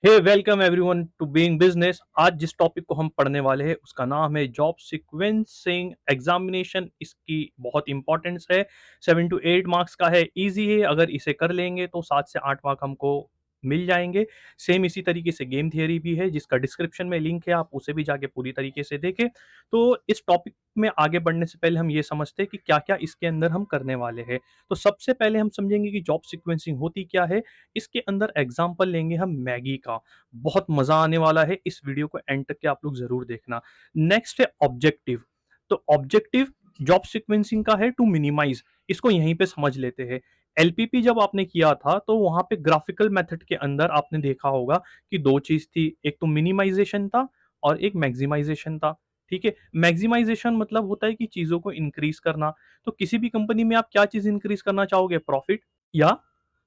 Hey welcome everyone to being business. आज जिस topic को हम पढ़ने वाले हैं उसका नाम है जॉब सीक्वेंसिंग एग्जामिनेशन। इसकी बहुत इंपॉर्टेंस है। 7 to 8 मार्क्स का है, इजी है। अगर इसे कर लेंगे तो 7 से 8 मार्क हमको मिल जाएंगे। सेम इसी तरीके से गेम थियरी भी है जिसका डिस्क्रिप्शन में लिंक है, आप उसे भी जाके पूरी तरीके से देखें। तो इस टॉपिक में आगे बढ़ने से पहले हम ये समझते हैं कि क्या क्या इसके अंदर हम करने वाले हैं। तो सबसे पहले हम समझेंगे कि जॉब सीक्वेंसिंग होती क्या है। इसके अंदर एग्जाम्पल लेंगे हम मैगी का। बहुत मजा आने वाला है, इस वीडियो को एंड तक के आप लोग जरूर देखना। नेक्स्ट है ऑब्जेक्टिव। तो ऑब्जेक्टिव जॉब सीक्वेंसिंग का है टू मिनिमाइज। इसको यहीं पे समझ लेते हैं। एलपीपी जब आपने किया था तो वहां पे ग्राफिकल मेथड के अंदर आपने देखा होगा कि दो चीज थी, एक तो मिनिमाइजेशन था और एक मैक्सिमाइजेशन था। ठीक है, मैक्सिमाइजेशन मतलब होता है कि चीजों को इंक्रीज करना। तो किसी भी कंपनी में आप क्या चीज इंक्रीज करना चाहोगे, प्रॉफिट या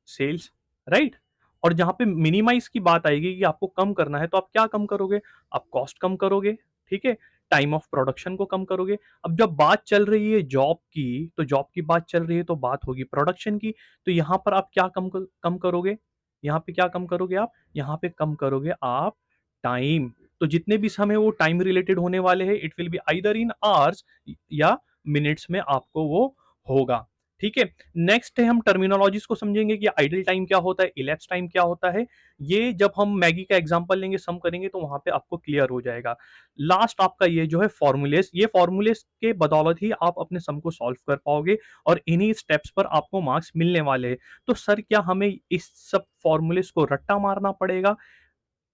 सेल्स, राइट। और जहां पे मिनिमाइज की बात आएगी कि आपको कम करना है तो आप क्या कम करोगे, आप कॉस्ट कम करोगे। ठीक है, टाइम ऑफ प्रोडक्शन को कम करोगे। अब जब बात चल रही है जॉब की, तो जॉब की बात चल रही है तो बात होगी प्रोडक्शन की। तो यहां पर आप क्या कम करोगे, यहाँ पे क्या कम करोगे आप, यहाँ पे कम करोगे आप टाइम। तो जितने भी समय वो टाइम रिलेटेड होने वाले हैं, it will be either in hours या मिनट्स में आपको वो होगा। ठीक है, नेक्स्ट है हम टर्मिनोलॉजीज को समझेंगे कि आइडल टाइम क्या होता है, इलेप्स टाइम क्या होता है। ये जब हम मैगी का एग्जांपल लेंगे, सम करेंगे तो वहां पे आपको क्लियर हो जाएगा। लास्ट आपका ये जो है फॉर्मूलेस, ये फॉर्मूलेस के बदौलत ही आप अपने सम को सॉल्व कर पाओगे और इन्हीं स्टेप्स पर आपको मार्क्स मिलने वाले हैं। तो सर क्या हमें इस सब फॉर्मूलेस को रट्टा मारना पड़ेगा?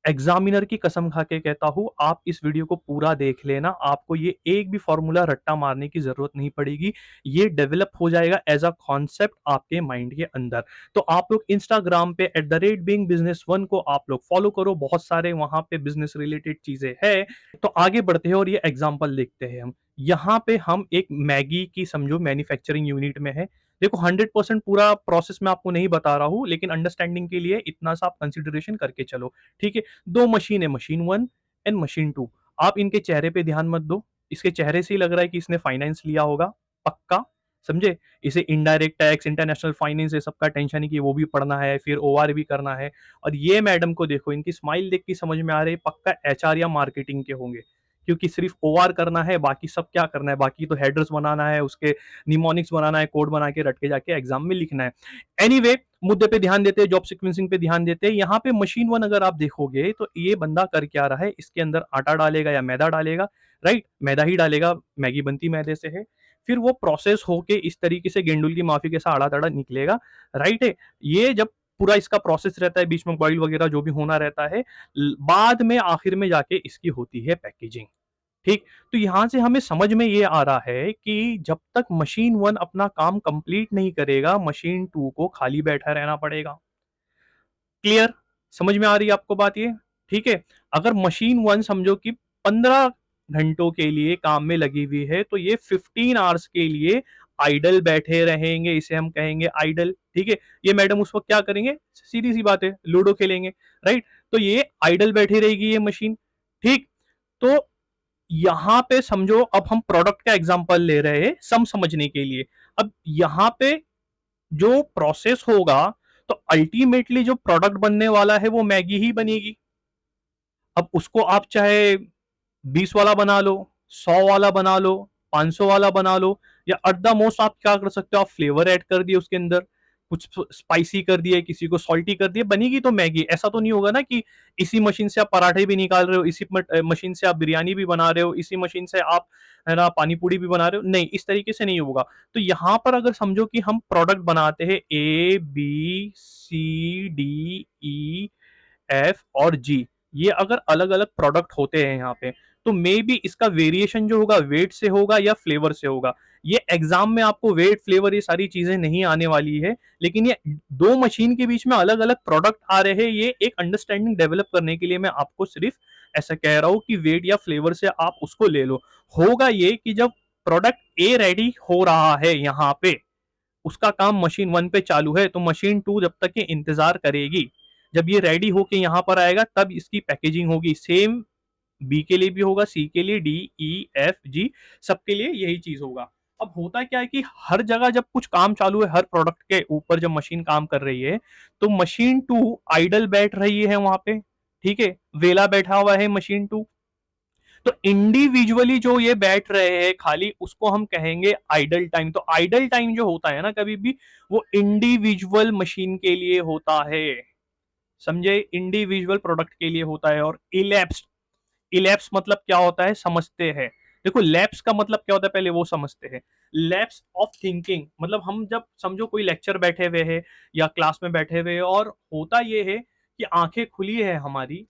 एग्जामिनर की कसम खा के कहता हूं, आप इस वीडियो को पूरा देख लेना, आपको ये एक भी फॉर्मूला रट्टा मारने की जरूरत नहीं पड़ेगी। ये डेवलप हो जाएगा एज अ कॉन्सेप्ट आपके माइंड के अंदर। तो आप लोग इंस्टाग्राम पे @beingbusiness1 को आप लोग फॉलो करो, बहुत सारे वहां पे बिजनेस रिलेटेड चीजें है। तो आगे बढ़ते हैं और ये एग्जाम्पल देखते हैं हम। यहाँ पे हम एक मैगी की समझो मैन्युफैक्चरिंग यूनिट में है। देखो 100% पूरा प्रोसेस मैं आपको नहीं बता रहा हूं, लेकिन अंडरस्टैंडिंग के लिए इतना सा आप कंसिडरेशन करके चलो। ठीक है, दो मशीन है, मशीन 1 एंड मशीन 2। आप इनके चेहरे पे ध्यान मत दो, इसके चेहरे से ही लग रहा है कि इसने फाइनेंस लिया होगा, पक्का। समझे, इसे इनडायरेक्ट टैक्स, इंटरनेशनल फाइनेंस, ये सबका टेंशन है कि वो भी पढ़ना है, फिर ओआर भी करना है। और ये मैडम को देखो, इनकी स्माइल देख के समझ में आ रही है पक्का एचआर या मार्केटिंग के होंगे, क्योंकि सिर्फ ओआर करना है, बाकी सब क्या करना है, बाकी तो हेडर्स बनाना है, उसके निमोनिक्स बनाना है, कोड बना के रट के जाके एग्जाम में लिखना है। एनीवे, मुद्दे पे ध्यान देते हैं, जॉब सीक्वेंसिंग पे ध्यान देते हैं। यहाँ पे मशीन 1 अगर आप देखोगे तो ये बंदा कर क्या रहा है, इसके अंदर आटा डालेगा या मैदा डालेगा, राइट। मैदा ही डालेगा, मैगी बनती मैदे से है। फिर वो प्रोसेस होके इस तरीके से गेंडुल की माफी के साथ आड़ा तड़ा निकलेगा, राइट है। ये जब पूरा इसका प्रोसेस रहता है, बीच में बॉइल वगैरह जो भी होना रहता है, बाद में आखिर में जाके इसकी होती है पैकेजिंग। ठीक, तो यहां से हमें समझ में ये आ रहा है कि जब तक मशीन 1 अपना काम कंप्लीट नहीं करेगा, मशीन 2 को खाली बैठा रहना पड़ेगा। क्लियर, समझ में आ रही है आपको बात ये? ठीक है, अगर मशीन 1 समझो कि 15 घंटों के लिए काम में लगी हुई है, तो ये 15 आवर्स के लिए आइडल बैठे रहेंगे, इसे हम कहेंगे आइडल। ठीक है, ये मैडम उस वक्त क्या करेंगे, सीधी सी बात है, लूडो खेलेंगे, राइट। तो ये आइडल बैठी रहेगी ये मशीन। ठीक, तो यहां पे समझो, अब हम प्रोडक्ट का एग्जांपल ले रहे हैं सम समझने के लिए। अब यहां पे जो प्रोसेस होगा, तो अल्टीमेटली जो प्रोडक्ट बनने वाला है वो मैगी ही बनेगी। अब उसको आप चाहे 20 वाला बना लो, 100 वाला बना लो, 500 वाला बना लो, या एट द मोस्ट आप क्या कर सकते हो, आप फ्लेवर ऐड कर दिए उसके अंदर, कुछ स्पाइसी कर दिए, किसी को सॉल्टी कर दिए, बनेगी तो मैगी। ऐसा तो नहीं होगा ना कि इसी मशीन से आप पराठे भी निकाल रहे हो, इसी मशीन से आप बिरयानी भी बना रहे हो, इसी मशीन से आप है ना पानी पूरी भी बना रहे हो, नहीं, इस तरीके से नहीं होगा। तो यहां पर अगर समझो कि हम प्रोडक्ट बनाते हैं ABCDEF और G, ये अगर अलग अलग प्रोडक्ट होते हैं यहाँ पे, तो मे बी इसका वेरिएशन जो होगा वेट से होगा या फ्लेवर से होगा। ये एग्जाम में आपको वेट, फ्लेवर, ये सारी चीजें नहीं आने वाली है, लेकिन ये दो मशीन के बीच में अलग अलग प्रोडक्ट आ रहे हैं, ये एक अंडरस्टैंडिंग डेवलप करने के लिए मैं आपको सिर्फ ऐसा कह रहा हूं कि वेट या फ्लेवर से आप उसको ले लो। होगा ये कि जब प्रोडक्ट ए रेडी हो रहा है यहाँ पे, उसका काम मशीन 1 पे चालू है, तो मशीन 2 जब तक ये इंतजार करेगी, जब ये रेडी होके यहां पर आएगा तब इसकी पैकेजिंग होगी। सेम बी के लिए भी होगा, सी के लिए, D, E, F, G, सबके लिए यही चीज होगा। अब होता क्या है कि हर जगह जब कुछ काम चालू है, हर प्रोडक्ट के ऊपर जब मशीन काम कर रही है, तो मशीन 2 आइडल बैठ रही है वहां पे। ठीक है, वेला बैठा हुआ है मशीन 2। तो इंडिविजुअली जो ये बैठ रहे हैं खाली, उसको हम कहेंगे आइडल टाइम। तो आइडल टाइम जो होता है ना कभी भी, वो इंडिविजुअल मशीन के लिए होता है, समझे, इंडिविजुअल प्रोडक्ट के लिए होता है। और इलेप्स, इलेप्स मतलब क्या होता है समझते हैं। देखो लैप्स का मतलब क्या होता है पहले वो समझते हैं। लैप्स ऑफ थिंकिंग मतलब हम जब समझो कोई लेक्चर बैठे हुए हैं या क्लास में बैठे हुए हैं, और होता ये है कि आंखें खुली है हमारी,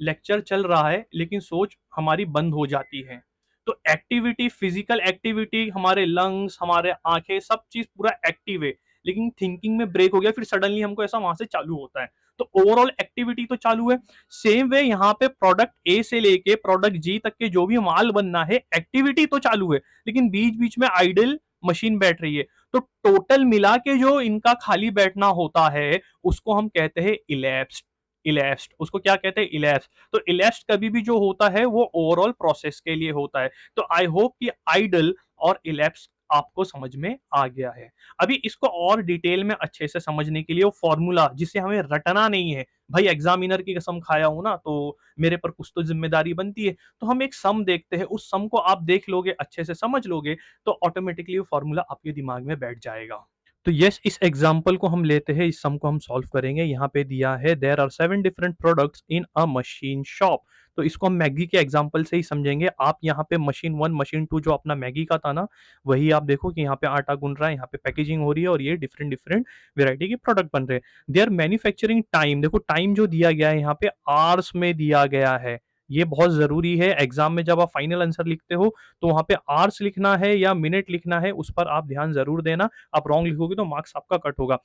लेक्चर चल रहा है लेकिन सोच हमारी बंद हो जाती है। तो एक्टिविटी, फिजिकल एक्टिविटी, हमारे लंग्स, हमारे आंखें, सब चीज पूरा एक्टिव है, लेकिन थिंकिंग में ब्रेक हो गया, फिर सडनली हमको ऐसा वहां से चालू होता है। तो ओवरऑल एक्टिविटी तो चालू है। सेम वे यहाँ पे प्रोडक्ट ए से लेके प्रोडक्ट जी तक के जो भी माल बनना है, एक्टिविटी तो चालू है, लेकिन बीच बीच में आइडल मशीन बैठ रही है। तो टोटल मिला के जो इनका खाली बैठना होता है, उसको हम कहते हैं इलैप्स्ड। इलैप्स्ड, उसको क्या कहते हैं, इलैप्स। तो इलैप्स्ड कभी भी जो होता है वो ओवरऑल प्रोसेस के लिए होता है। तो आई होप कि आइडल और इलैप्स आपको समझ में आ गया है। अभी इसको और डिटेल में अच्छे से समझने के लिए वो फॉर्मूला जिसे हमें रटना नहीं है, भाई एग्जामिनर की कसम खाया हूं ना, तो मेरे पर कुछ तो जिम्मेदारी बनती है। तो हम एक सम देखते हैं, उस सम को आप देख लोगे, अच्छे से समझ लोगे, तो ऑटोमेटिकली वो फॉर्मूला आपके दिमाग में बैठ जाएगा। तो यस, इस एग्जांपल को हम लेते हैं, इस सम को हम सॉल्व करेंगे। यहाँ पे दिया है there are 7 different products in a machine shop. तो इसको हम मैगी के एग्जांपल से ही समझेंगे। आप यहाँ पे मशीन 1 मशीन 2 जो अपना मैगी का था ना, वही आप देखो कि यहाँ पे आटा गुन रहा है, यहाँ पे पैकेजिंग हो रही है, और ये डिफरेंट डिफरेंट वेराइटी के प्रोडक्ट बन रहे हैं। देयर मैन्युफैक्चरिंग टाइम, देखो टाइम जो दिया गया है यहाँ पे आवर्स में दिया गया है। ये बहुत जरूरी है, एग्जाम में जब आप फाइनल आंसर लिखते हो तो वहां पे आवर्स लिखना है या मिनट लिखना है, उस पर आप ध्यान जरूर देना। आप रॉन्ग लिखोगे तो मार्क्स आपका कट होगा।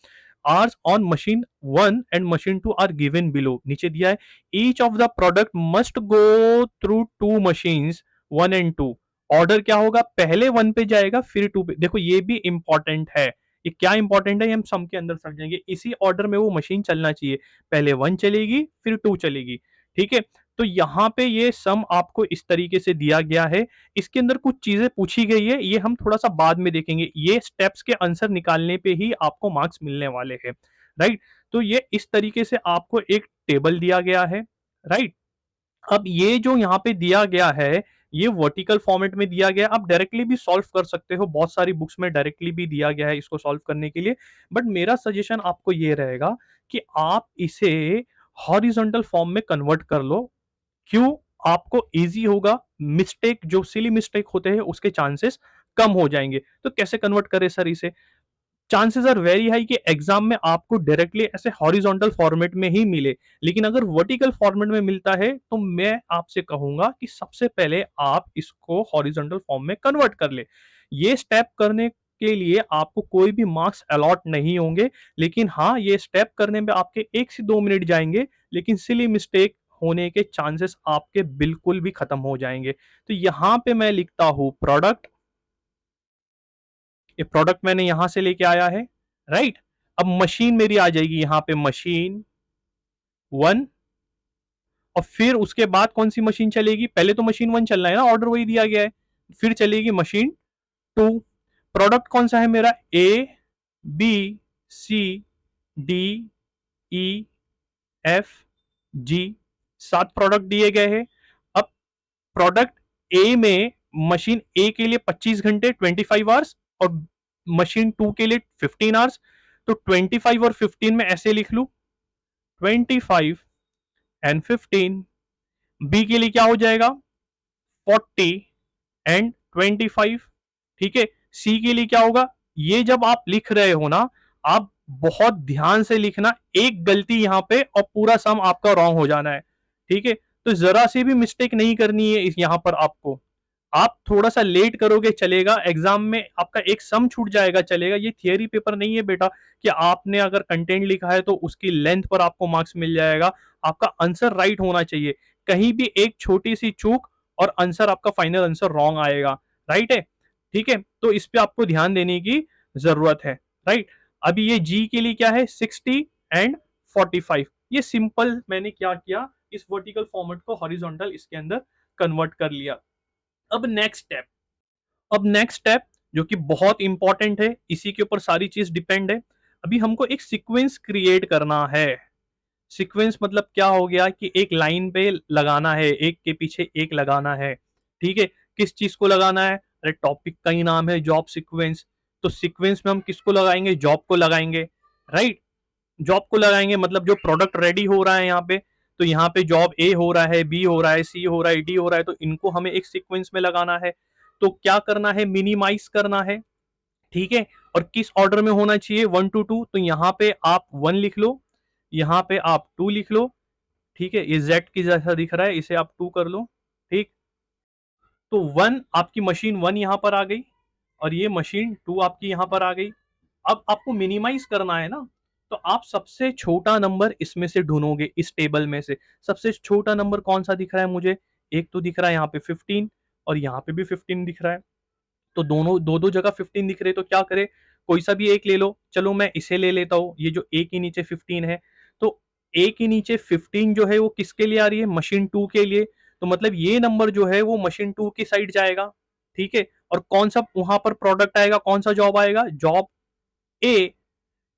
Hours on machine 1 and machine 2 are given below, नीचे दिया है each of the product must go through 2 machines 1 and 2। Order क्या होगा, पहले 1 पे जाएगा फिर 2 पे। देखो ये भी इंपॉर्टेंट है, ये क्या इंपॉर्टेंट है ये हम सम के अंदर समझेंगे। इसी ऑर्डर में वो मशीन चलना चाहिए, पहले 1 चलेगी फिर 2 चलेगी, ठीक है। तो यहाँ पे ये सम आपको इस तरीके से दिया गया है। इसके अंदर कुछ चीजें पूछी गई है, ये हम थोड़ा सा बाद में देखेंगे। ये स्टेप्स के आंसर निकालने पे ही आपको मार्क्स मिलने वाले हैं, राइट। तो ये इस तरीके से आपको एक टेबल दिया गया है, राइट। अब ये जो यहाँ पे दिया गया है, ये वर्टिकल फॉर्मेट में दिया गया है। आप डायरेक्टली भी सॉल्व कर सकते हो, बहुत सारी बुक्स में डायरेक्टली भी दिया गया है इसको सॉल्व करने के लिए। बट मेरा सजेशन आपको ये रहेगा कि आप इसे हॉरिजॉन्टल फॉर्म में कन्वर्ट कर लो। क्यों, आपको इजी होगा, मिस्टेक जो सिली मिस्टेक होते हैं उसके चांसेस कम हो जाएंगे। तो कैसे कन्वर्ट करें सर इसे, चांसेस आर वेरी हाई कि एग्जाम में आपको डायरेक्टली ऐसे हॉरिजॉन्टल फॉर्मेट में ही मिले। लेकिन अगर वर्टिकल फॉर्मेट में मिलता है तो मैं आपसे कहूंगा कि सबसे पहले आप इसको हॉरिजॉन्टल फॉर्म में कन्वर्ट कर ले। ये स्टेप करने के लिए आपको कोई भी मार्क्स अलॉट नहीं होंगे, लेकिन हाँ ये स्टेप करने में आपके 1 से 2 मिनट जाएंगे, लेकिन सिली मिस्टेक होने के चांसेस आपके बिल्कुल भी खत्म हो जाएंगे। तो यहां पे मैं लिखता हूं प्रोडक्ट, ये प्रोडक्ट मैंने यहां से लेके आया है, राइट। अब मशीन मेरी आ जाएगी यहां पे मशीन 1, और फिर उसके बाद कौन सी मशीन चलेगी, पहले तो मशीन 1 चलना है ना, ऑर्डर वही दिया गया है। फिर चलेगी मशीन 2। प्रोडक्ट कौन सा है मेरा, A B C D E F G, 7 product दिए गए हैं। अब प्रोडक्ट ए में मशीन ए के लिए 25 घंटे 25 आवर्स, और मशीन 2 के लिए 15 आवर्स। तो 25 और 15 में ऐसे लिख लू, 25 एंड 15। बी के लिए क्या हो जाएगा, 40 एंड 25, ठीक है। सी के लिए क्या होगा, ये जब आप लिख रहे हो ना, आप बहुत ध्यान से लिखना, एक गलती यहां पे और पूरा सम आपका रॉन्ग हो जाना है, ठीक है। तो जरा सी भी मिस्टेक नहीं करनी है इस यहां पर आपको। आप थोड़ा सा लेट करोगे चलेगा, एग्जाम में आपका एक सम छूट जाएगा चलेगा। ये थियरी पेपर नहीं है बेटा कि आपने अगर कंटेंट लिखा है तो उसकी लेंथ पर आपको मार्क्स मिल जाएगा। आपका आंसर राइट होना चाहिए, कहीं भी एक छोटी सी चूक और आंसर आपका फाइनल आंसर रॉन्ग आएगा, राइट है, ठीक है। तो इस पे आपको ध्यान देने की जरूरत है, राइट। अभी ये जी के लिए क्या है, 60 एंड 45। ये सिंपल मैंने क्या किया, इस वर्टिकल फॉर्मेट को हॉरिजॉन्टल इसके अंदर कन्वर्ट कर लिया। अब नेक्स्ट स्टेप, अब नेक्स्ट स्टेप जो कि बहुत इंपॉर्टेंट है, इसी के ऊपर सारी चीज डिपेंड है। अभी हमको एक सीक्वेंस क्रिएट करना है, सीक्वेंस मतलब क्या हो गया कि एक लाइन पे लगाना है, एक के पीछे एक लगाना है, ठीक है। किस चीज को लगाना है? अरे टॉपिक का ही नाम है जॉब सीक्वेंस। तो सीक्वेंस में हम किसको लगाएंगे? जॉब को लगाएंगे, राइट। जॉब को लगाएंगे मतलब जो प्रोडक्ट रेडी हो रहा है यहाँ पे, तो यहाँ पे जॉब ए हो रहा है, बी हो रहा है, सी हो रहा है, डी हो रहा है, तो इनको हमें एक सीक्वेंस में लगाना है। तो क्या करना है? मिनिमाइज करना है, ठीक है। और किस ऑर्डर में होना चाहिए? 1 to 2। तो यहाँ पे आप 1 लिख लो, यहाँ पे आप 2 लिख लो, ठीक है। ये जेड की जैसा दिख रहा है, इसे आप 2 कर लो, ठीक। तो 1 आपकी मशीन 1 यहां पर आ गई, और ये मशीन 2 आपकी यहां पर आ गई। अब आपको मिनिमाइज करना है ना, तो आप सबसे छोटा नंबर इसमें से ढूंढोगे, इस टेबल में से सबसे छोटा नंबर कौन सा दिख रहा है मुझे? एक तो दिख रहा है यहाँ पे 15, और यहाँ पे भी 15 दिख रहा है। तो दोनों दो दो जगह 15 दिख रहे, तो क्या करे? कोई सा भी एक ले लो। चलो मैं इसे ले लेता हूँ, ये जो ए के नीचे 15 है। तो ए के नीचे 15 जो है वो किसके लिए आ रही है? मशीन 2 के लिए। तो मतलब ये नंबर जो है वो मशीन 2 की साइड जाएगा, ठीक है। और कौन सा वहां पर प्रोडक्ट आएगा? कौन सा जॉब आएगा? जॉब ए,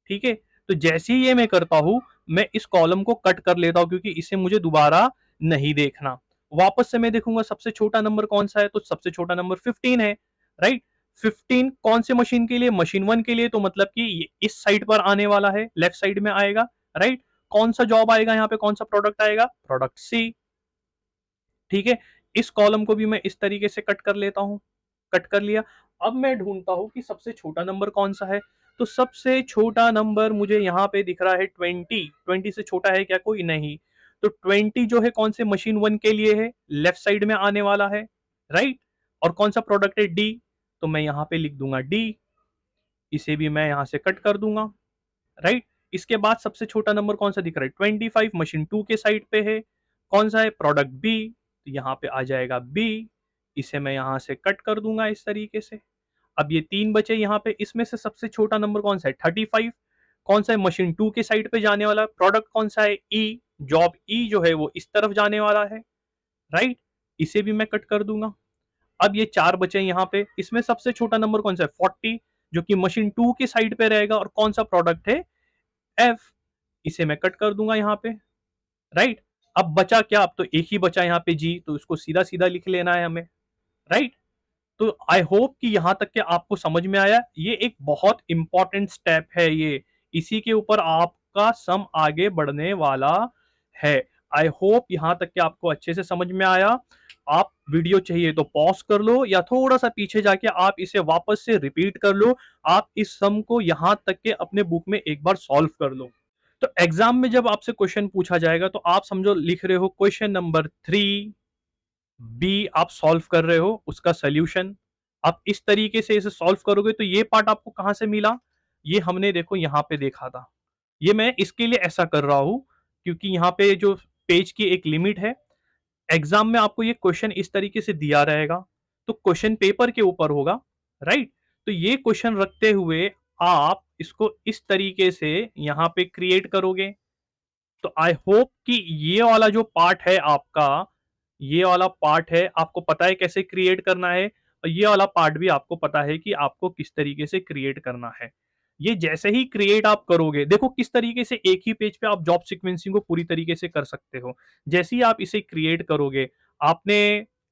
ठीक है। तो जैसे ही ये मैं करता हूं, मैं इस कॉलम को कट कर लेता हूं, क्योंकि इसे मुझे दोबारा नहीं देखना। वापस से मैं देखूंगा सबसे छोटा नंबर कौन सा है, तो सबसे छोटा नंबर 15 है, राइट। 15 कौन से मशीन के लिए? मशीन 1 के लिए। तो मतलब कि इस साइड पर आने वाला है, लेफ्ट साइड में आएगा, राइट। कौन सा जॉब आएगा यहाँ पे? कौन सा प्रोडक्ट आएगा? प्रोडक्ट सी, ठीक है। इस कॉलम को भी मैं इस तरीके से कट कर लेता हूं, कट कर लिया। अब मैं ढूंढता हूं कि सबसे छोटा नंबर कौन सा है। तो सबसे छोटा नंबर मुझे यहाँ पे दिख रहा है 20। 20 से छोटा है क्या कोई? नहीं। तो 20 जो है कौन से मशीन 1 के लिए है? लेफ्ट साइड में आने वाला है, राइट। और कौन सा प्रोडक्ट है? डी। तो मैं यहाँ पे लिख दूंगा डी, इसे भी मैं यहाँ से कट कर दूंगा, राइट। इसके बाद सबसे छोटा नंबर कौन सा दिख रहा है? 25, मशीन 2 के साइड पे है। कौन सा है? Product B. तो यहाँ पे आ जाएगा बी, इसे मैं यहाँ से कट कर दूंगा इस तरीके से। अब ये 3 बचे यहाँ पे, इसमें से सबसे छोटा नंबर कौन सा है? 35। कौन सा है? मशीन 2 के साइड पे जाने वाला। प्रोडक्ट कौन सा है? ई। जॉब ई जो है वो इस तरफ जाने वाला है, राइट। इसे भी मैं कट कर दूंगा। अब ये 4 बचे यहाँ पे, इसमें सबसे छोटा नंबर कौन सा है? 40, जो कि मशीन 2 के साइड पे रहेगा। और कौन सा प्रोडक्ट है? एफ। इसे मैं कट कर दूंगा यहाँ पे, राइट। अब बचा क्या? अब तो एक ही बचा यहाँ पे जी, तो इसको सीधा सीधा लिख लेना है हमें, राइट। तो आई होप कि यहां तक के आपको समझ में आया। ये एक बहुत इंपॉर्टेंट स्टेप है ये, इसी के ऊपर आपका सम आगे बढ़ने वाला है। आई होप यहां तक के आपको अच्छे से समझ में आया। आप वीडियो चाहिए तो पॉज कर लो, या थोड़ा सा पीछे जाके आप इसे वापस से रिपीट कर लो। आप इस सम को यहां तक के अपने बुक में एक बार सॉल्व कर लो। तो एग्जाम में जब आपसे क्वेश्चन पूछा जाएगा, तो आप समझो लिख रहे हो क्वेश्चन नंबर 3 बी, आप सॉल्व कर रहे हो उसका सोल्यूशन। आप इस तरीके से इसे सॉल्व करोगे, तो ये पार्ट आपको कहां से मिला? ये हमने देखो यहां पे देखा था। ये मैं इसके लिए ऐसा कर रहा हूं, क्योंकि यहाँ पे जो पेज की एक लिमिट है, एग्जाम में आपको ये क्वेश्चन इस तरीके से दिया रहेगा, तो क्वेश्चन पेपर के ऊपर होगा, राइट। तो ये क्वेश्चन रखते हुए आप इसको इस तरीके से यहां पे क्रिएट करोगे। तो आई होप कि ये वाला जो पार्ट है आपका, ये वाला पार्ट है, आपको पता है कैसे क्रिएट करना है। और ये वाला पार्ट भी आपको पता है कि आपको किस तरीके से क्रिएट करना है। ये जैसे ही क्रिएट आप करोगे, देखो किस तरीके से एक ही पेज पे आप जॉब सीक्वेंसिंग को पूरी तरीके से कर सकते हो। जैसे ही आप इसे क्रिएट करोगे, आपने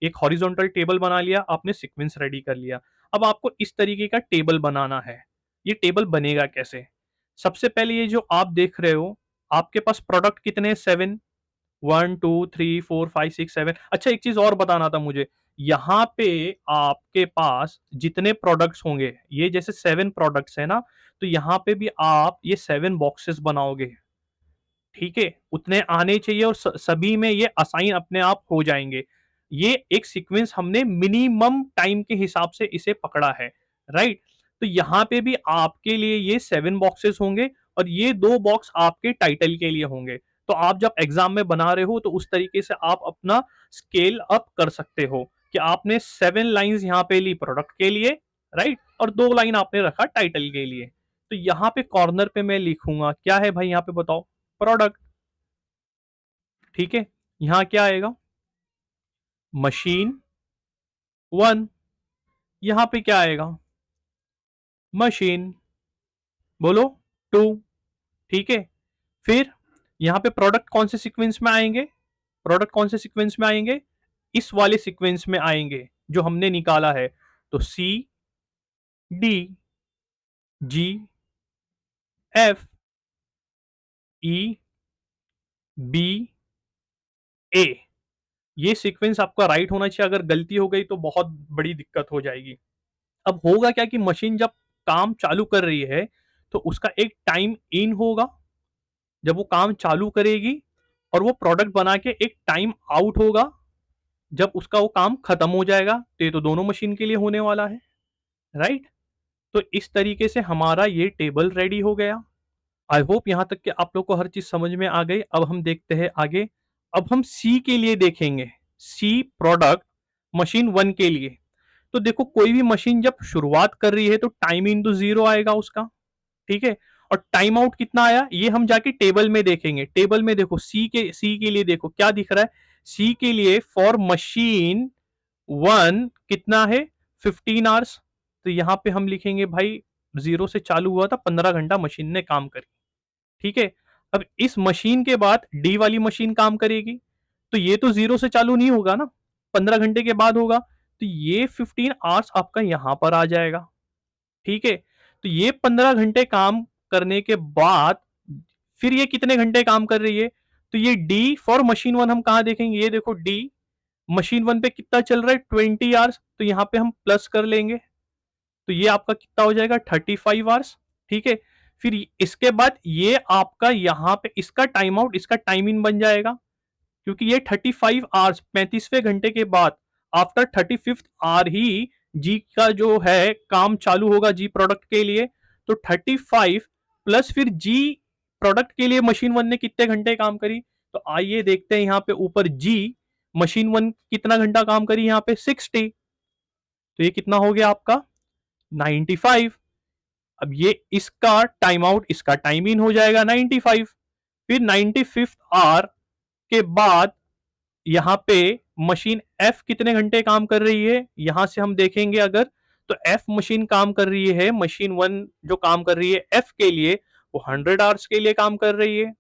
एक हॉरिजॉन्टल टेबल बना लिया, आपने सीक्वेंस रेडी कर लिया। अब आपको इस तरीके का टेबल बनाना है। ये टेबल बनेगा कैसे? सबसे पहले ये जो आप देख रहे हो, आपके पास प्रोडक्ट कितने? 7। 1 2 3 4 5 6 7। अच्छा, एक चीज और बताना था मुझे। यहाँ पे आपके पास जितने प्रोडक्ट्स होंगे, ये जैसे 7 प्रोडक्ट्स है ना, तो यहाँ पे भी आप ये 7 बॉक्सेस बनाओगे, ठीक है। उतने आने चाहिए, और सभी में ये असाइन अपने आप हो जाएंगे। ये एक सीक्वेंस हमने मिनिमम टाइम के हिसाब से इसे पकड़ा है, राइट। तो यहाँ पे भी आपके लिए ये 7 बॉक्सेस होंगे, और ये 2 बॉक्स आपके टाइटल के लिए होंगे। तो आप जब एग्जाम में बना रहे हो, तो उस तरीके से आप अपना स्केल अप कर सकते हो, कि आपने 7 लाइंस यहाँ पे ली प्रोडक्ट के लिए, राइट, और 2 लाइन आपने रखा टाइटल के लिए। तो यहाँ पे कॉर्नर पे मैं लिखूंगा क्या है भाई? यहाँ पे बताओ, प्रोडक्ट, ठीक है। यहां क्या आएगा? मशीन 1। यहां पे क्या आएगा? मशीन, बोलो, 2, ठीक है। फिर यहाँ पे प्रोडक्ट कौन से सीक्वेंस में आएंगे, प्रोडक्ट कौन से सीक्वेंस में आएंगे, इस वाले सीक्वेंस में आएंगे जो हमने निकाला है। तो सी, डी, जी, एफ, ई, बी, ए, ये सीक्वेंस आपका राइट होना चाहिए। अगर गलती हो गई तो बहुत बड़ी दिक्कत हो जाएगी। अब होगा क्या कि मशीन जब काम चालू कर रही है तो उसका एक टाइम इन होगा जब वो काम चालू करेगी, और वो प्रोडक्ट बना के एक टाइम आउट होगा जब उसका वो काम खत्म हो जाएगा। तो ये तो दोनों मशीन के लिए होने वाला है, राइट। तो इस तरीके से हमारा ये टेबल रेडी हो गया। आई होप यहां तक कि आप लोग को हर चीज समझ में आ गई। अब हम देखते हैं आगे। अब हम सी के लिए देखेंगे, सी प्रोडक्ट मशीन वन के लिए। तो देखो कोई भी मशीन जब शुरुआत कर रही है तो टाइम इन तो जीरो आएगा उसका, ठीक है। और टाइम आउट कितना आया ये हम जाके टेबल में देखेंगे। टेबल में देखो सी के लिए देखो क्या दिख रहा है। सी के लिए फॉर मशीन वन कितना है, 15 आवर्स। तो यहां पे हम लिखेंगे भाई, जीरो से चालू हुआ था, 15 घंटा मशीन ने काम करी, ठीक है। अब इस मशीन के बाद डी वाली मशीन काम करेगी, तो ये तो जीरो से चालू नहीं होगा ना, 15 घंटे के बाद होगा। तो ये 15 आवर्स आपका यहां पर आ जाएगा, ठीक है। तो ये 15 घंटे काम करने के बाद फिर ये कितने घंटे काम कर रही है। तो ये डी फॉर मशीन वन हम कहां देखेंगे, ये देखो डी मशीन वन पे कितना चल रहा है, 20 आवर्स। तो यहां पे हम प्लस कर लेंगे, तो ये आपका कितना हो जाएगा, 35 आवर्स, ठीक है। फिर इसके बाद ये आपका यहां पे इसका टाइम आउट इसका टाइम इन बन जाएगा, क्योंकि ये 35 आवर्स 35वें घंटे के बाद आफ्टर 35th आवर ही जी का जो है काम चालू होगा जी प्रोडक्ट के लिए। तो 35 प्लस फिर जी प्रोडक्ट के लिए मशीन वन ने कितने घंटे काम करी। तो आइए देखते हैं यहाँ पे ऊपर जी मशीन वन कितना घंटा काम करी, यहाँ पे 60। तो ये कितना हो गया आपका 95। अब ये इसका टाइम आउट इसका टाइम इन हो जाएगा 95। फिर 95th आवर के बाद यहाँ पे मशीन एफ कितने घंटे काम कर रही है, यहां से हम देखेंगे अगर। तो एफ मशीन काम कर रही है, मशीन वन जो काम कर रही है एफ के लिए वो 100 आवर्स के लिए काम कर रही है,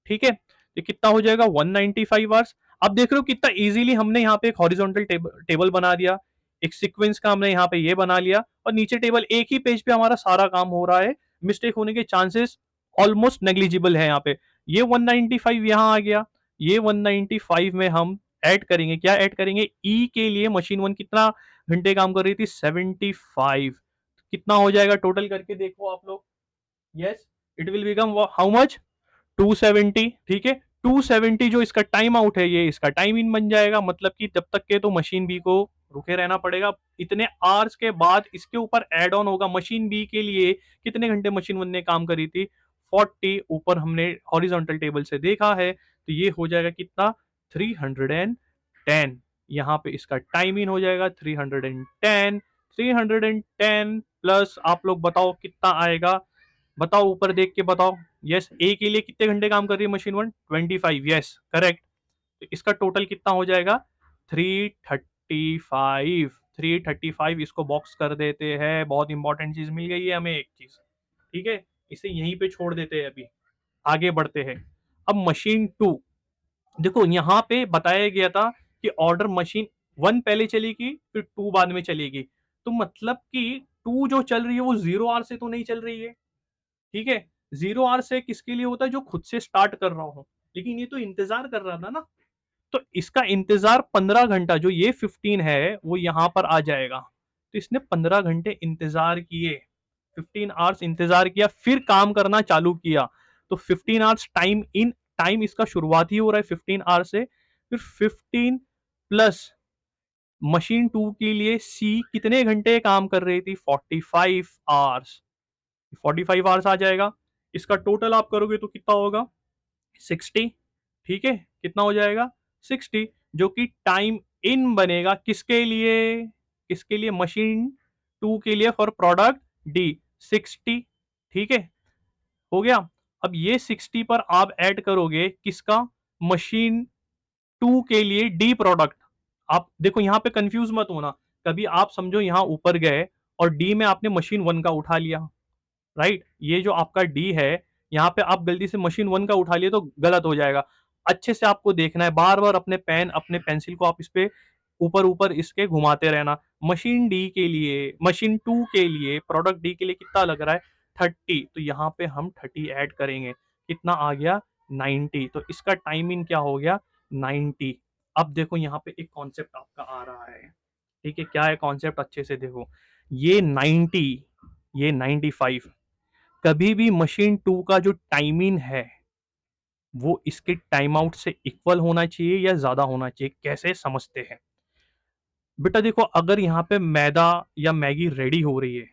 ठीक है। तो कितना हो जाएगा 195 आवर्स। अब देख रहे हो कितना इजीली हमने यहाँ पे एक हॉरिजॉन्टल टेबल बना दिया, एक सीक्वेंस का हमने यहाँ पे ये बना लिया, और नीचे टेबल एक ही पेज पे हमारा सारा काम हो रहा है। मिस्टेक होने के चांसेस ऑलमोस्ट नेग्लिजिबल है यहाँ पे। ये 195 यहाँ आ गया, ये 195 में हम ऐड करेंगे, क्या ऐड करेंगे, ई के लिए मशीन वन कितना घंटे काम कर रही थी, 75। कितना हो जाएगा टोटल करके देखो आप लोग। Yes, it will become how much, 270, ठीक है। 270 जो इसका टाइम आउट है ये इसका टाइम इन बन जाएगा, मतलब कि जब तक के तो मशीन बी को रुके रहना पड़ेगा। इतने आवर्स के बाद इसके ऊपर एड ऑन होगा मशीन बी के लिए कितने घंटे मशीन वन ने काम करी थी, 40। ऊपर हमने हॉरिजॉन्टल टेबल से देखा है, तो ये हो जाएगा कितना, 310। यहाँ पे इसका टाइम इन हो जाएगा 310। 310 प्लस आप लोग बताओ कितना आएगा, बताओ ऊपर देख के बताओ। यस, ए के लिए कितने घंटे काम कर रही है मशीन वन, 25। Yes correct. तो इसका टोटल कितना हो जाएगा, 335। 335 इसको बॉक्स कर देते हैं। बहुत इंपॉर्टेंट चीज मिल गई है हमें एक चीज, ठीक है। इसे यहीं पे छोड़ देते हैं, अभी आगे बढ़ते हैं। अब मशीन टू देखो, यहाँ पे बताया गया था कि ऑर्डर मशीन वन पहले चलेगी फिर टू बाद में चलेगी। तो मतलब कि टू जो चल रही है वो 0 आवर से तो नहीं चल रही है, ठीक है। 0 आवर से किसके लिए होता है, जो खुद से स्टार्ट कर रहा हो। लेकिन ये तो इंतजार कर रहा था ना, तो इसका इंतजार 15 घंटा, जो ये 15 है वो यहां पर आ जाएगा। तो इसने 15 घंटे इंतजार किए, 15 आवर्स इंतजार किया, फिर काम करना चालू किया। तो 15 आवर्स टाइम इन, टाइम इसका शुरुआत ही हो रहा है 15 आवर से। फिर 15 प्लस मशीन टू के लिए सी कितने घंटे काम कर रही थी, 45 आवर्स। 45 आवर्स आ जाएगा। इसका टोटल आप करोगे तो कितना होगा, 60, ठीक है। कितना हो जाएगा, 60, जो कि टाइम इन बनेगा किसके लिए, किसके लिए, मशीन टू के लिए फॉर प्रोडक्ट डी, 60, ठीक है। हो गया। अब ये 60 पर आप ऐड करोगे किसका, मशीन टू के लिए डी प्रोडक्ट। आप देखो यहां पे कंफ्यूज मत होना, कभी आप समझो यहां ऊपर गए और डी में आपने मशीन वन का उठा लिया, राइट। ये जो आपका डी है, यहाँ पे आप गलती से मशीन 1 का उठा लिए तो गलत हो जाएगा। अच्छे से आपको देखना है, बार-बार अपने पेन, अपने पेंसिल को आप इस पे ऊपर-ऊपर इसके घुमाते रहना। मशीन डी के लिए, मशीन 2 के लिए, प्रोडक्ट डी के लिए कितना लग रहा है? 30, तो यहाँ पे हम 30 ऐड करेंगे। कितना आ गया? 90, तो इसका टाइम इन क्या हो गया? 90। अब देखो यहाँ पे एक कॉन्सेप्ट आपका आ रहा है, ठीक है? क्या है कॉन्सेप्ट, अच्छे से देखो। ये 90, ये 95, कभी भी मशीन 2 का जो टाइम इन है, वो इसके टाइम आउट से इक्वल होना चाहिए या ज्यादा होना चाहिए। कैसे समझते हैं? बेटा देखो, अगर यहाँ पे मैदा या मैगी रेडी हो रही है,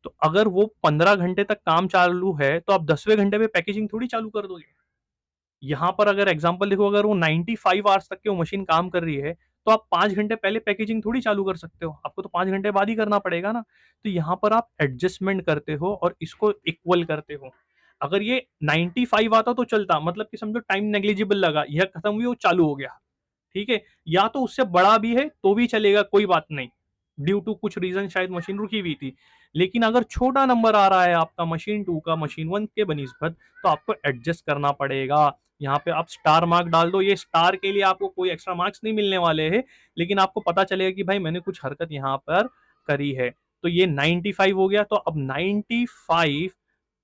तो अगर वो 15 घंटे तक काम चालू है, तो आप 10वें घंटे पे पैकेजिंग थोड़ी चालू कर दोगे। यहाँ पर अगर एग्जांपल देखो, अगर वो 95 आवर्स तक की वो मशीन काम कर रही है, तो आप 5 घंटे पहले पैकेजिंग थोड़ी चालू कर सकते हो। आपको तो 5 घंटे बाद ही करना पड़ेगा ना। तो यहाँ पर आप एडजस्टमेंट करते हो और इसको इक्वल करते हो। अगर ये 95 आता तो चलता, मतलब कि समझो टाइम नेग्लिजिबल लगा, यह खत्म हुई, वो चालू हो गया, ठीक है? या तो उससे बड़ा भी है तो भी चलेगा, कोई बात नहीं। ड्यू टू कुछ रीज़न शायद मशीन रुकी हुई थी। लेकिन अगर छोटा नंबर आ रहा है आपका मशीन 2 का मशीन 1 के बनिस्बत, तो आपको एडजस्ट करना पड़ेगा। यहाँ पे आप स्टार मार्क डाल दो, ये स्टार के लिए आपको कोई एक्स्ट्रा मार्क्स नहीं मिलने वाले हैं, लेकिन आपको पता चलेगा कि भाई मैंने कुछ हरकत यहाँ पर करी है। तो ये 95 हो गया, तो अब 95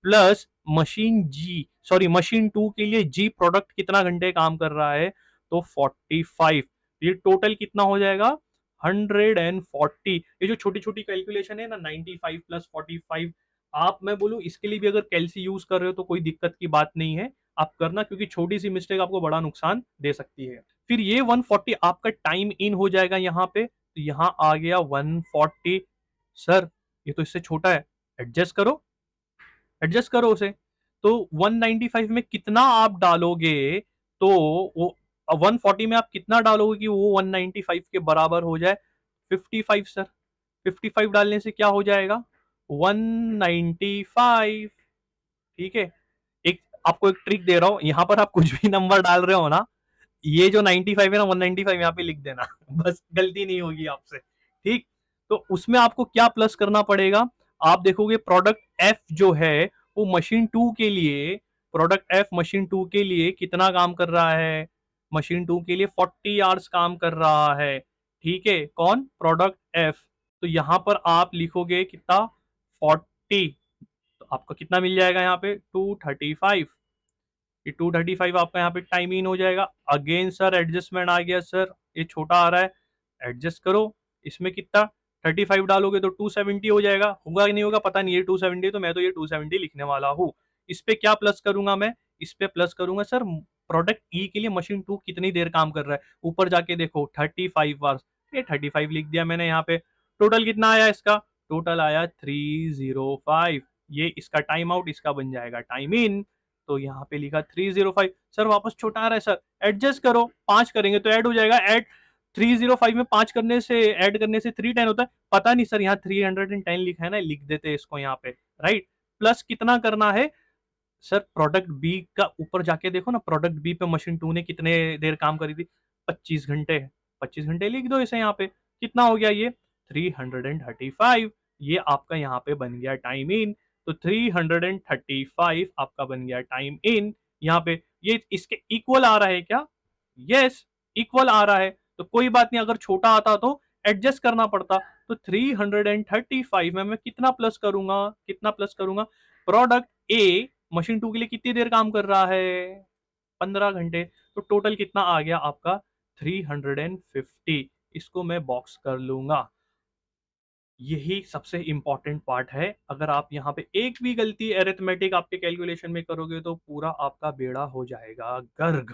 प्लस मशीन जी, सॉरी मशीन 2 के लिए जी प्रोडक्ट कितना घंटे काम कर रहा है? तो 45। ये टोटल कितना हो जाएगा? 140। ये जो छोटी-छोटी कैलकुलेशन है ना, 95 प्लस 45, आप, मैं बोलूँ इसके लिए भी अगर कैलसी यूज़ कर रहे हो तो कोई दिक्कत की बात नहीं है। आप करना, क्योंकि छोटी-सी मिस्टेक आपको बड़ा नुकसान दे सकती है। फिर ये 140 आपका टाइम इन हो जाएगा यहाँ पे, तो यहाँ आ गया 140। सर, ये तो इससे छोटा है, एडजस्ट करो, एडजस्ट करो उसे। तो 195 में कितना आप डालोगे, तो वो 140 में आप कितना डालोगे कि वो 195 के बराबर हो जाए? 55 सर। 55 डालने से क्या हो जाएगा? 195। ठीक है? एक आपको एक ट्रिक दे रहा हूं, यहां पर आप कुछ भी नंबर डाल रहे हो ना, ये जो 95 है ना, 195 यहाँ पे लिख देना। बस गलती नहीं होगी आपसे, ठीक? तो उसमें आपको क्या प्लस करना पड़ेगा? आप देखोगे प्रोडक्ट एफ जो है, वो मशीन 2 के लिए, प्रोडक्ट एफ मशीन 2 के लिए कितना काम कर रहा है? मशीन 2 के लिए 40 आवर्स काम कर रहा है, ठीक है? कौन? Product F. तो यहां पर आप लिखोगे कितना? 40। तो आपका कितना मिल जाएगा यहाँ पे? 235। ये 235 आपका यहाँ पे टाइम इन हो जाएगा। अगेन सर एडजस्टमेंट आ गया, सर ये छोटा आ रहा है, एडजस्ट करो। इसमें कितना? 35 डालोगे तो 270 हो जाएगा। होगा कि नहीं होगा पता नहीं, ये 270, तो मैं तो ये 270 लिखने वाला हूँ। इस पे क्या प्लस करूंगा मैं? इस पे प्लस करूंगा सर प्रोडक्ट ई के लिए मशीन 2 कितनी देर काम कर रहा है। ऊपर जाके देखो 35 आवर्स, ये 35 लिख दिया मैंने यहाँ पे। टोटल कितना आया इसका? टोटल आया 305। ये इसका टाइम आउट, इसका बन जाएगा टाइम इन। तो यहाँ पे लिखा 305। सर वापस छोटा आ रहा है सर, एडजस्ट करो, 5 करेंगे तो ऐड हो जाएगा। ऐड 305 में 5 करने से, ऐड करने से 310 होता है। पता नहीं सर, यहाँ 310 लिखा है ना, लिख देते हैं इसको यहाँ पे, राइट? प्लस कितना करना है सर? प्रोडक्ट बी का ऊपर जाके देखो ना, प्रोडक्ट बी पे मशीन 2 ने कितने देर काम करी थी? 25 घंटे। 25 घंटे लिख दो इसे यहाँ पे। कितना हो गया ये? 335। ये आपका यहाँ पे बन गया टाइम इन। तो 335 आपका बन गया टाइम इन यहाँ पे। ये इसके इक्वल आ रहा है क्या? यस, इक्वल आ रहा है। तो कोई बात नहीं, अगर छोटा आता तो एडजस्ट करना पड़ता। तो 335 में मैं कितना प्लस करूंगा? कितना प्लस करूंगा? प्रोडक्ट ए मशीन 2 के लिए कितनी देर काम कर रहा है? 15 घंटे। तो टोटल कितना आ गया आपका? 350। इसको मैं बॉक्स कर लूंगा। यही सबसे इंपॉर्टेंट पार्ट है। अगर आप यहाँ पे एक भी गलती अरिथमेटिक आपके कैलकुलेशन में करोगे तो पूरा आपका बेड़ा हो जाएगा गर्क।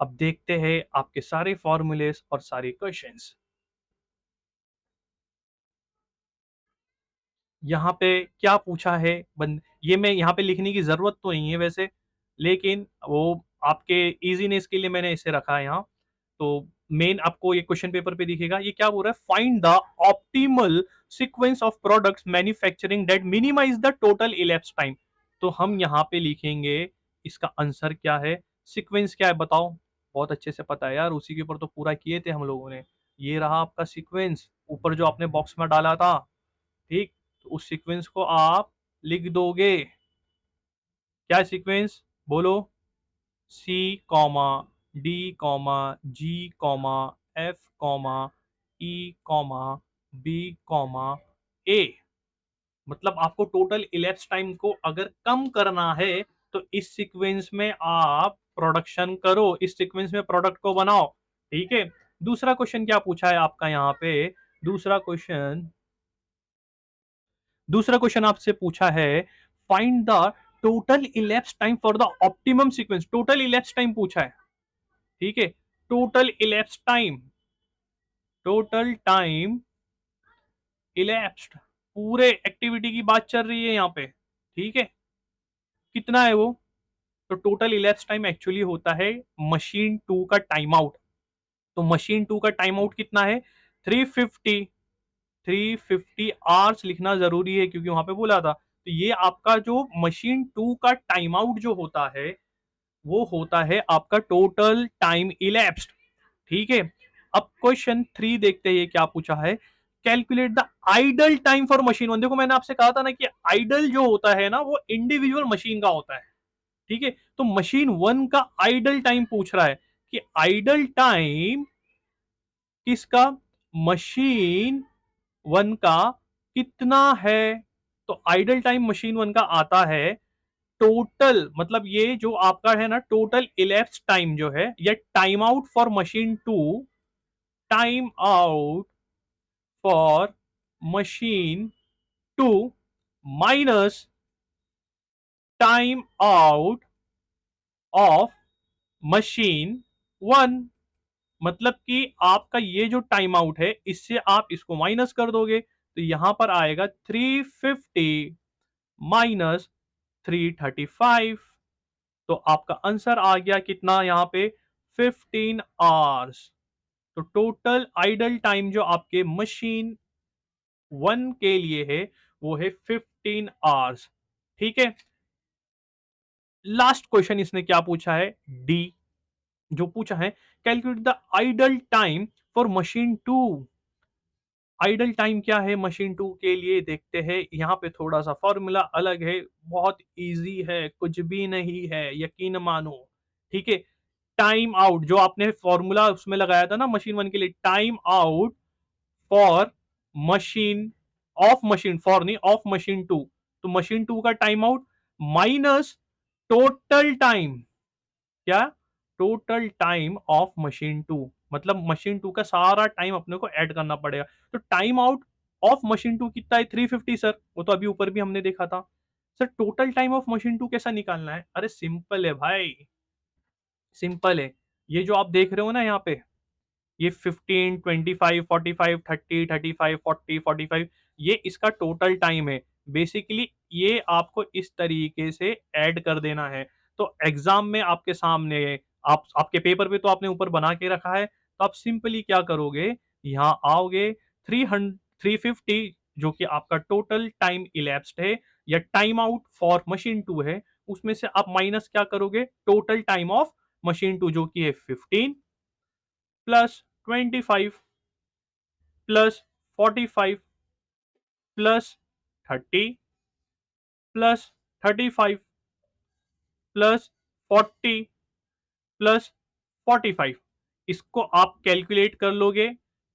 अब देखते हैं आपके सारे फॉर्मूलेस और सारे क्वेश्चंस। यहाँ पे क्या पूछा है ये मैं यहाँ पे लिखने की जरूरत तो नहीं है वैसे, लेकिन वो आपके इजीनेस के लिए मैंने इसे रखा है यहाँ। तो मेन आपको ये क्वेश्चन पेपर पे दिखेगा। ये क्या बोल रहा है? Find the optimal sequence of products manufacturing that minimise the total elapse time. तो हम यहाँ पे लिखेंगे इसका आंसर क्या है, सीक्वेंस क्या है बताओ। बहुत अच्छे से पता है यार, उसी के ऊपर तो पूरा किए थे हम लोगों ने। ये रहा आपका सीक्वेंस, ऊपर जो आपने बॉक्स में डाला था, ठीक? तो उस सीक्वेंस को आप लिख दोगे। क्या सीक्वेंस बोलो? C comma D comma G comma F comma E comma B comma A. मतलब आपको टोटल इलेप्स टाइम को अगर कम करना है तो इस सीक्वेंस में आप प्रोडक्शन करो, इस सीक्वेंस में प्रोडक्ट को बनाओ। ठीक है, दूसरा क्वेश्चन क्या पूछा है आपका यहाँ पे? दूसरा क्वेश्चन दूसरा क्वेश्चन आपसे पूछा है, find the total elapse time for the optimum sequence. Total elapse time पूछा है। ठीक है, total elapse time, total time elapsed, पूरे एक्टिविटी की बात चल रही है यहाँ पे। ठीक है, कितना है वो? तो टोटल इलेप्स टाइम एक्चुअली होता है मशीन 2 का टाइम आउट। तो मशीन 2 का टाइम आउट कितना है? 350। 350 आवर्स लिखना जरूरी है क्योंकि वहां पे बोला था। तो ये आपका जो मशीन 2 का टाइम आउट जो होता है वो होता है आपका टोटल टाइम इलेप्स्ड। ठीक है, अब क्वेश्चन 3 देखते हैं, ये क्या पूछा है? Calculate the idle time for machine 1। देखो मैंने आपसे कहा था ना कि आइडल जो होता है ना वो इंडिविजुअल मशीन का होता है। ठीक है, तो मशीन 1 का आइडल टाइम पूछ रहा है कि आइडल टाइम किसका? मशीन 1 का कितना है? तो आइडल टाइम मशीन 1 का आता है टोटल, मतलब ये जो आपका है ना टोटल इलेप्स टाइम जो है, या time out for machine 2, time out for machine 2 minus time out of machine 1। मतलब कि आपका ये जो टाइम आउट है इससे आप इसको माइनस कर दोगे तो यहां पर आएगा 350 माइनस 335। तो आपका आंसर आ गया कितना यहां पे? 15 आवर्स। तो टोटल आइडल टाइम जो आपके मशीन 1 के लिए है वो है 15 आवर्स। ठीक है, लास्ट क्वेश्चन इसने क्या पूछा है? डी जो पूछा है, calculate the idle time for machine 2। Idle time क्या है मशीन 2 के लिए देखते हैं। यहाँ पे थोड़ा सा फॉर्मूला अलग है, बहुत इजी है, कुछ भी नहीं है, यकीन मानो। ठीक है, टाइम आउट जो आपने फॉर्मूला उसमें लगाया था ना मशीन 1 के लिए, time out for machine, of machine, for नहीं, ऑफ मशीन 2। तो मशीन 2 का time out minus total time, क्या? Total time of machine 2। मतलब मशीन 2 का सारा टाइम अपने को ऐड करना पड़ेगा। तो टाइम आउट ऑफ मशीन 2 कितना है? 350 सर, वो तो अभी ऊपर भी हमने देखा था। Sir total time of machine 2 कैसा निकालना है? अरे सिंपल है भाई, सिंपल है। ये जो आप देख रहे हो ना यहाँ पे, ये 15, 25, 45, 30, 35, 40, 45, ये इसका टोटल टाइम है। बेसिकली ये आपको इस तरीके से ऐड कर देना है। तो एग्जाम में आपके सामने, आप आपके पेपर पे तो आपने ऊपर बना के रखा है, तो आप सिंपली क्या करोगे, यहाँ आओगे, 300, 350 जो कि आपका टोटल टाइम इलेप्स्ड है या टाइम आउट फॉर मशीन 2 है, उसमें से आप माइनस क्या करोगे? टोटल टाइम ऑफ मशीन 2 जो कि है 15 plus 25 plus 45 plus 30 plus 35 plus 40 plus 45, इसको आप कैलकुलेट कर लोगे।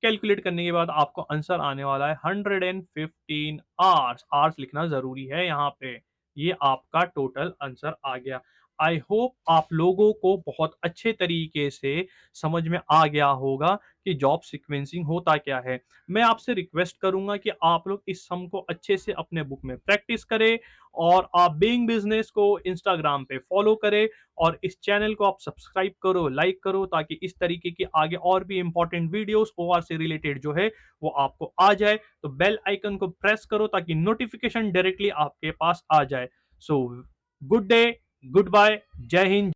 कैलकुलेट करने के बाद आपको आंसर आने वाला है 115 आवर्स। आवर्स लिखना जरूरी है यहाँ पे। ये आपका टोटल आंसर आ गया। आई होप आप लोगों को बहुत अच्छे तरीके से समझ में आ गया होगा कि जॉब सीक्वेंसिंग होता क्या है। मैं आपसे रिक्वेस्ट करूंगा कि आप लोग इस सम को अच्छे से अपने बुक में प्रैक्टिस करें और आप बीइंग बिजनेस को इंस्टाग्राम पे फॉलो करें और इस चैनल को आप सब्सक्राइब करो, लाइक करो, ताकि इस तरीके की आगे और भी इंपॉर्टेंट वीडियोस ओआर से रिलेटेड जो है वो आपको आ जाए। तो बेल आइकन को प्रेस करो ताकि नोटिफिकेशन डायरेक्टली आपके पास आ जाए। So good day, good bye, जय हिंद।